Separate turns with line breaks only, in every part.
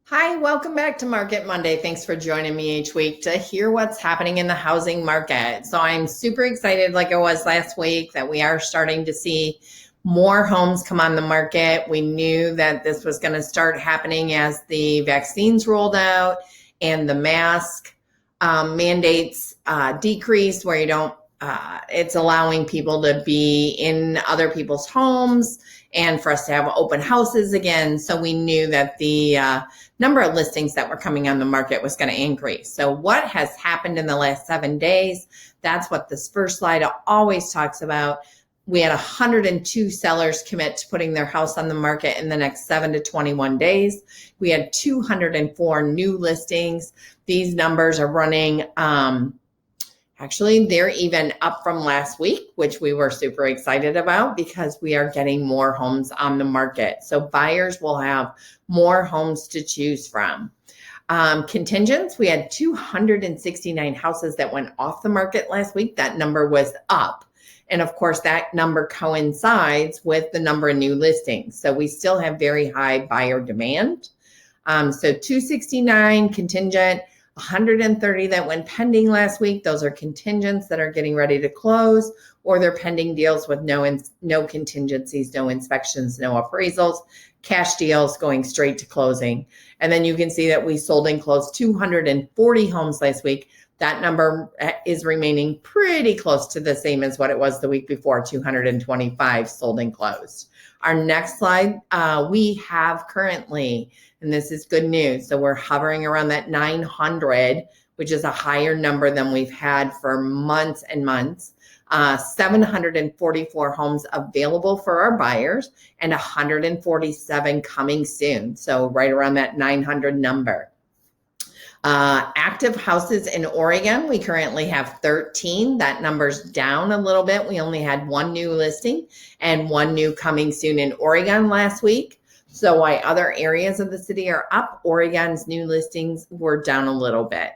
Hi, welcome back to Market Monday. Thanks for joining me each week to hear what's happening in the housing market. So I'm super excited, like I was last week, that we are starting to see more homes come on the market. We knew that this was going to start happening as the vaccines rolled out and the mask mandates decreased, where you don't, it's allowing people to be in other people's homes and for us to have open houses again. So we knew that the number of listings that were coming on the market was going to increase. So what has happened in the last 7 days? That's what this first slide always talks about. We had 102 sellers commit to putting their house on the market in the next 7 to 21 days. We had 204 new listings. These numbers are running, actually, they're even up from last week, which we were super excited about because we are getting more homes on the market. So buyers will have more homes to choose from. Contingents, we had 269 houses that went off the market last week. That number was up. And of course, that number coincides with the number of new listings. So we still have very high buyer demand. So 269 contingent, 130 that went pending last week. Those are contingents that are getting ready to close, or they're pending deals with no contingencies, no inspections, no appraisals, cash deals going straight to closing. And then you can see that we sold and closed 240 homes last week. That number is remaining pretty close to the same as what it was the week before, 225 sold and closed. Our next slide, we have currently, and this is good news, so we're hovering around that 900, which is a higher number than we've had for months and months. 744 homes available for our buyers and 147 coming soon. So right around that 900 number. Active houses in Oregon, we currently have 13. That number's down a little bit. We only had one new listing and one new coming soon in Oregon last week. So while other areas of the city are up, Oregon's new listings were down a little bit.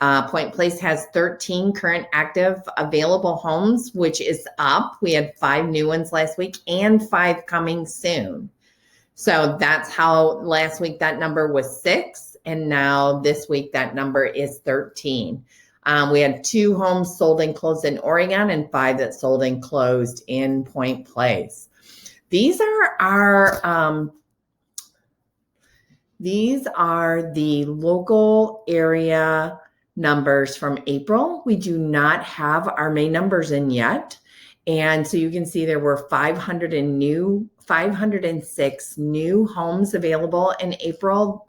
Point Place has 13 current active available homes, which is up. We had 5 new ones last week and 5 coming soon. So that's how last week that number was 6. And now this week, that number is 13. We had 2 homes sold and closed in Oregon and 5 that sold and closed in Point Place. These are the local area numbers from April. We do not have our May numbers in yet. And so you can see there were 506 new homes available in April,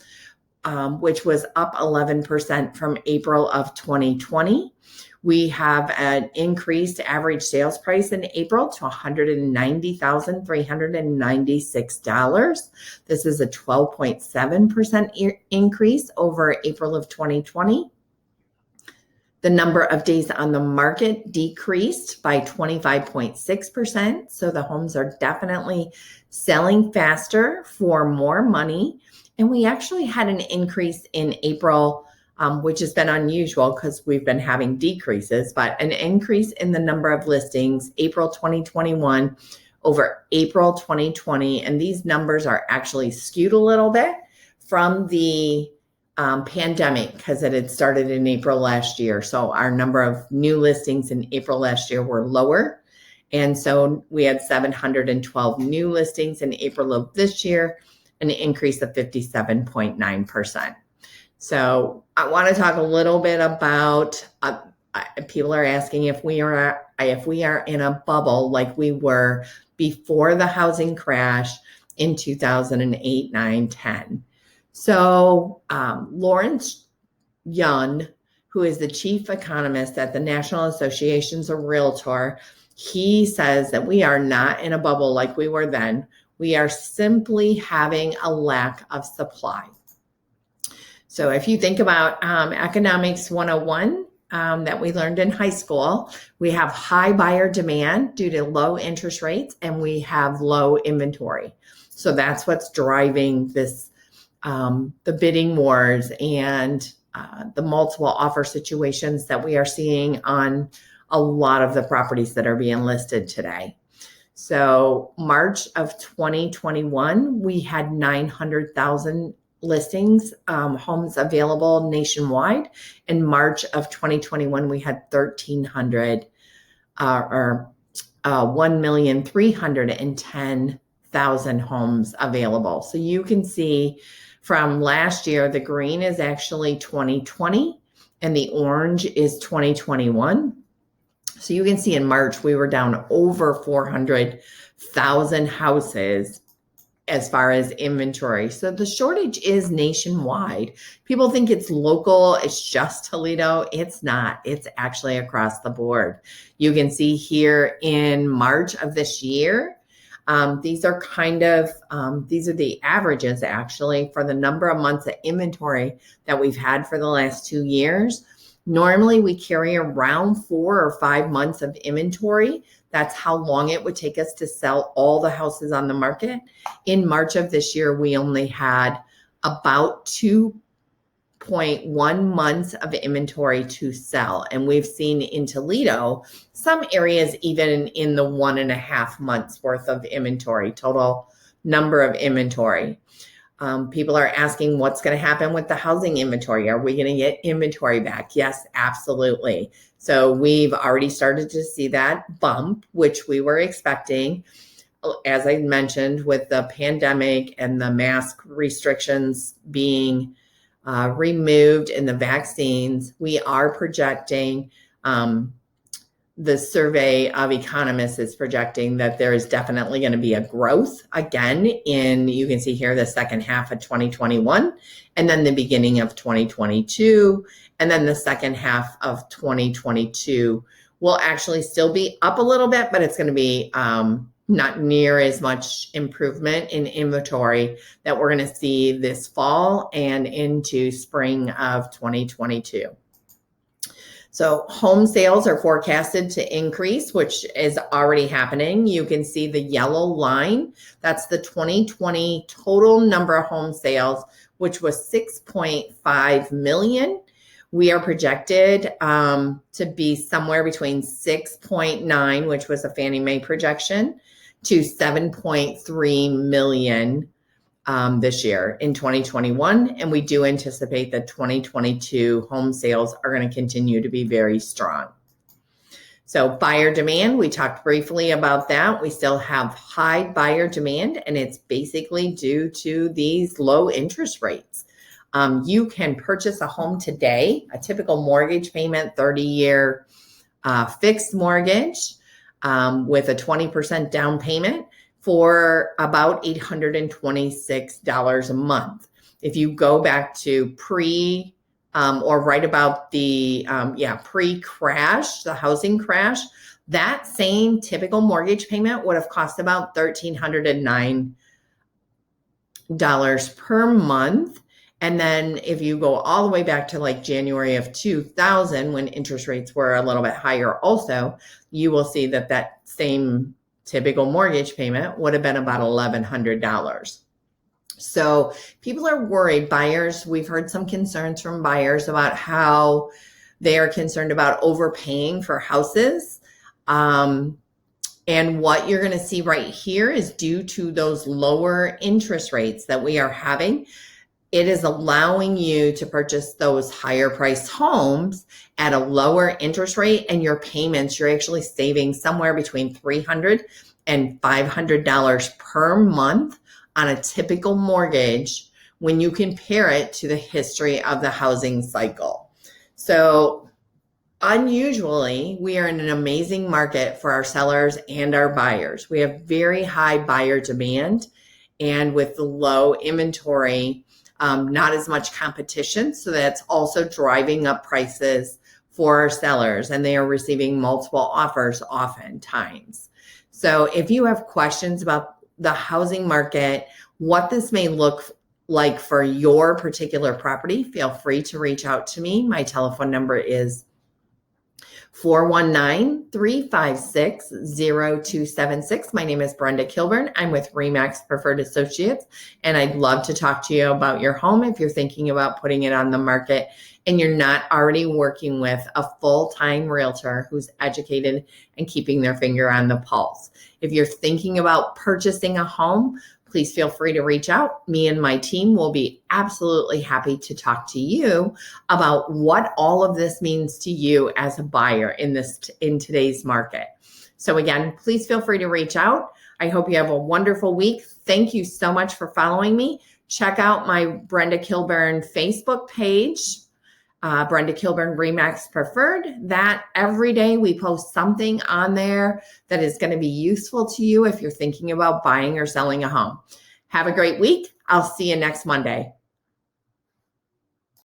which was up 11% from April of 2020. We have an increased average sales price in April to $190,396. This is a 12.7% increase over April of 2020. The number of days on the market decreased by 25.6%. So the homes are definitely selling faster for more money. And we actually had an increase in April, which has been unusual because we've been having decreases, but an increase in the number of listings, April 2021 over April 2020. And these numbers are actually skewed a little bit from the pandemic because it had started in April last year. So our number of new listings in April last year were lower. And so we had 712 new listings in April of this year, an increase of 57.9%. So I want to talk a little bit about, people are asking if we are in a bubble like we were before the housing crash in 2008, 9, 10. So Lawrence Yun, who is the chief economist at the National Associations of Realtors, he says that we are not in a bubble like we were then. We are simply having a lack of supply. So if you think about Economics 101 that we learned in high school, we have high buyer demand due to low interest rates and we have low inventory. So that's what's driving this, the bidding wars and the multiple offer situations that we are seeing on a lot of the properties that are being listed today. So March of 2021, we had 900,000 listings, homes available nationwide. In March of 2021, we had 1,300 or 1,310,000 homes available. So you can see from last year, the green is actually 2020 and the orange is 2021. So you can see in March, we were down over 400,000 houses as far as inventory. So the shortage is nationwide. People think it's local, it's just Toledo. It's not. It's actually across the board. You can see here in March of this year, these are the averages actually for the number of months of inventory that we've had for the last 2 years. Normally we carry around 4 or 5 months of inventory. That's how long it would take us to sell all the houses on the market. In March of this year, we only had about 2.1 months of inventory to sell. And we've seen in Toledo, some areas even in the 1.5 months worth of inventory, total number of inventory. People are asking what's going to happen with the housing inventory. Are we going to get inventory back? Yes, absolutely. So we've already started to see that bump, which we were expecting. As I mentioned, with the pandemic and the mask restrictions being removed and the vaccines, we are projecting, the survey of economists is projecting that there is definitely going to be a growth again you can see here, the second half of 2021, and then the beginning of 2022, and then the second half of 2022 will actually still be up a little bit, but it's going to be not near as much improvement in inventory that we're going to see this fall and into spring of 2022. So home sales are forecasted to increase, which is already happening. You can see the yellow line. That's the 2020 total number of home sales, which was 6.5 million. We are projected to be somewhere between 6.9, which was a Fannie Mae projection, to 7.3 million this year in 2021. And we do anticipate that 2022 home sales are going to continue to be very strong. So buyer demand, we talked briefly about that. We still have high buyer demand, and it's basically due to these low interest rates. You can purchase a home today, a typical mortgage payment, 30-year fixed mortgage with a 20% down payment for about $826 a month. If you go back to or right about the pre-crash, the housing crash, that same typical mortgage payment would have cost about $1,309 per month. And then if you go all the way back to like January of 2000, when interest rates were a little bit higher also, you will see that that same typical mortgage payment would have been about $1,100. So people are worried, buyers, we've heard some concerns from buyers about how they are concerned about overpaying for houses. And what you're going to see right here is due to those lower interest rates that we are having, it is allowing you to purchase those higher priced homes at a lower interest rate, and your payments, you're actually saving somewhere between $300 and $500 per month on a typical mortgage when you compare it to the history of the housing cycle. So unusually, we are in an amazing market for our sellers and our buyers. We have very high buyer demand, and with the low inventory, not as much competition. So that's also driving up prices for our sellers, and they are receiving multiple offers oftentimes. So if you have questions about the housing market, what this may look like for your particular property, feel free to reach out to me. My telephone number is 419-356-0276. My name is Brenda Kilburn. I'm with RE/MAX Preferred Associates, and I'd love to talk to you about your home if you're thinking about putting it on the market and you're not already working with a full-time realtor who's educated and keeping their finger on the pulse. If you're thinking about purchasing a home, please feel free to reach out. Me and my team will be absolutely happy to talk to you about what all of this means to you as a buyer in today's market. So again, please feel free to reach out. I hope you have a wonderful week. Thank you so much for following me. Check out my Brenda Kilburn Facebook page, Brenda Kilburn RE/MAX Preferred. That every day we post something on there that is going to be useful to you if you're thinking about buying or selling a home. Have a great week. I'll see you next Monday.